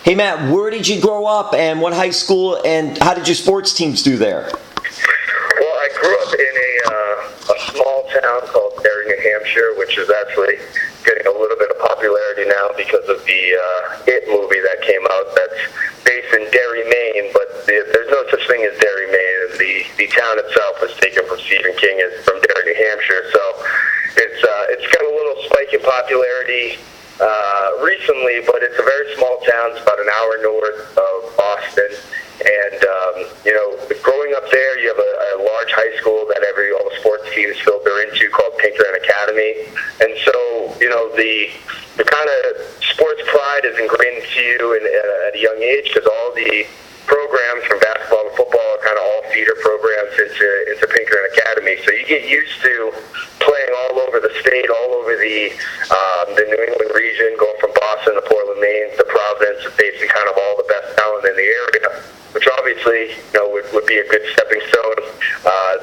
Hey Matt, where did you grow up and what high school and how did your sports teams do there? Well, I grew up in a small town called Derry, New Hampshire, which is actually getting a little bit of popularity now because of the It movie that came out that's based in Derry, Maine, but there's no such thing as Derry, Maine. The town itself was taken from Stephen King as from Derry, New Hampshire, so it's got a little spike in popularity recently, but it's a very small town. It's about an hour north of Boston. And, growing up there, you have a large high school that all the sports teams filter into called Pinkerton Academy. And so, the kind of sports pride is ingrained into you at a young age because all the programs from basketball to football are kind of all feeder programs into Pinkerton Academy. So you get used to playing all over the state, all over the New England region, going from Boston to Portland, Maine to Providence, and facing kind of all the best talent in the area, which obviously would be a good stepping stone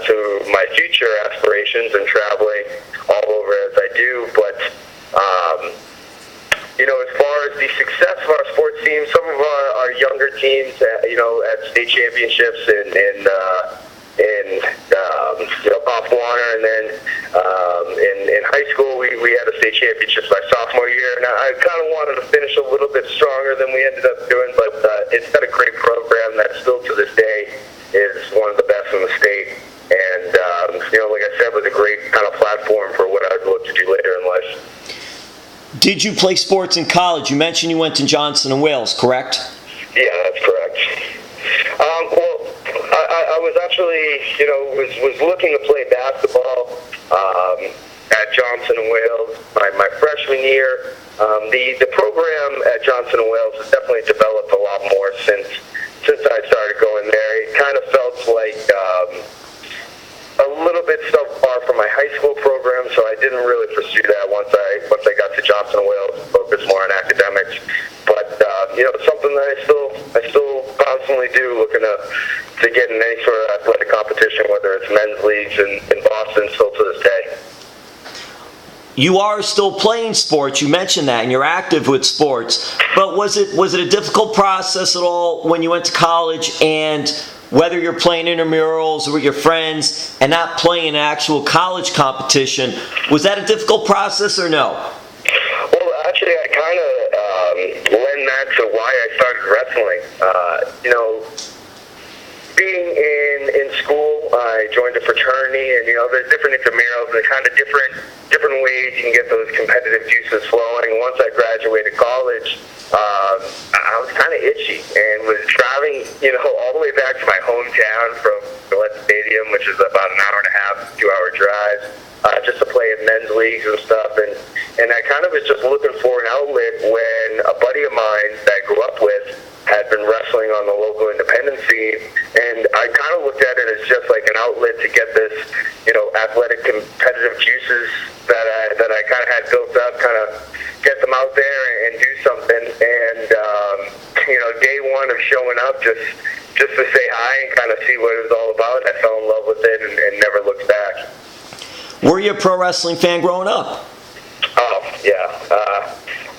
to my future aspirations and traveling all over as I do. But as far as the success of our sports teams, some of our younger teams, at state championships in Pop Warner, and then in high school we had a state championship my sophomore year. And I kind of wanted to finish a little bit stronger than we ended up doing, but it's got a great program that still to this day is one of the best in the state. And like I said, was a great kind of platform for what I'd look to do later in life. Did you play sports in college? You mentioned you went to Johnson & Wales, correct? Yeah, that's correct. Well, I was actually, was looking to play basketball at Johnson & Wales my freshman year. The program at Johnson & Wales has definitely developed a lot more since I started going there. It kind of felt like a little bit so far from my high school program, so I didn't really pursue that once I got to Johnson & Wales and focused more on academics. But something that I still constantly do, looking to get in any sort of athletic competition, whether it's men's leagues in Boston, still to this day. You are still playing sports. You mentioned that, and you're active with sports. But was it a difficult process at all when you went to college, and whether you're playing intramurals or with your friends and not playing an actual college competition, was that a difficult process or no? Well, actually, I kind of lend that to why I started wrestling. Being in school, I joined a fraternity, and there's different intramurals and kind of different ways you can get those competitive juices flowing. Once I graduated college, I was kind of itchy and was driving, all the way back to my hometown from Gillette Stadium, which is about an hour and a half, 2-hour drive, just to play in men's leagues and stuff. And I kind of was just looking for an outlet when a buddy of mine that I grew up with had been wrestling on the local independent scene, and I kind of looked at it as just like an outlet to get this, athletic competitive juices that I kind of had built up, kind of get them out there and do something. And day one of showing up, just to say hi and kind of see what it was all about, I fell in love with it and never looked back. Were you a pro wrestling fan growing up? Oh yeah.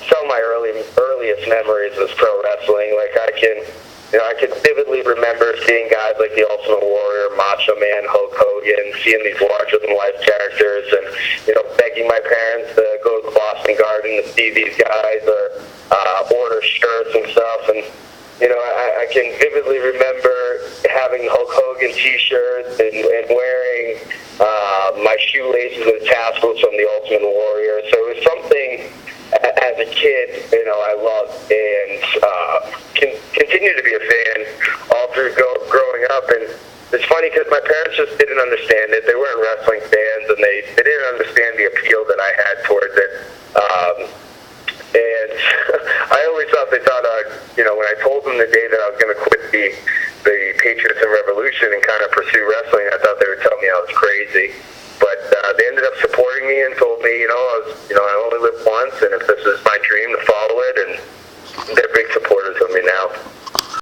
Some of my earliest memories was pro wrestling. Like I can vividly remember seeing guys like the Ultimate Warrior, Macho Man, Hulk Hogan, seeing these larger-than-life characters, and begging my parents to go to the Boston Garden to see these guys or order shirts and stuff. And I can vividly remember having Hulk Hogan T-shirts and wearing my shoelaces with tassels from the Ultimate Warrior. So it was something as a kid, I loved, and continue to be a fan all through growing up. And it's funny because my parents just didn't understand it. They weren't wrestling fans, and they didn't understand the appeal that I had towards it. And I always thought they thought, when I told them the day that I was going to quit the Patriots and Revolution and kind of pursue wrestling, I thought they would tell me I was crazy. But they ended up supporting me and told me, I only live once, and if this is my dream, to follow it, and they're big supporters of me now.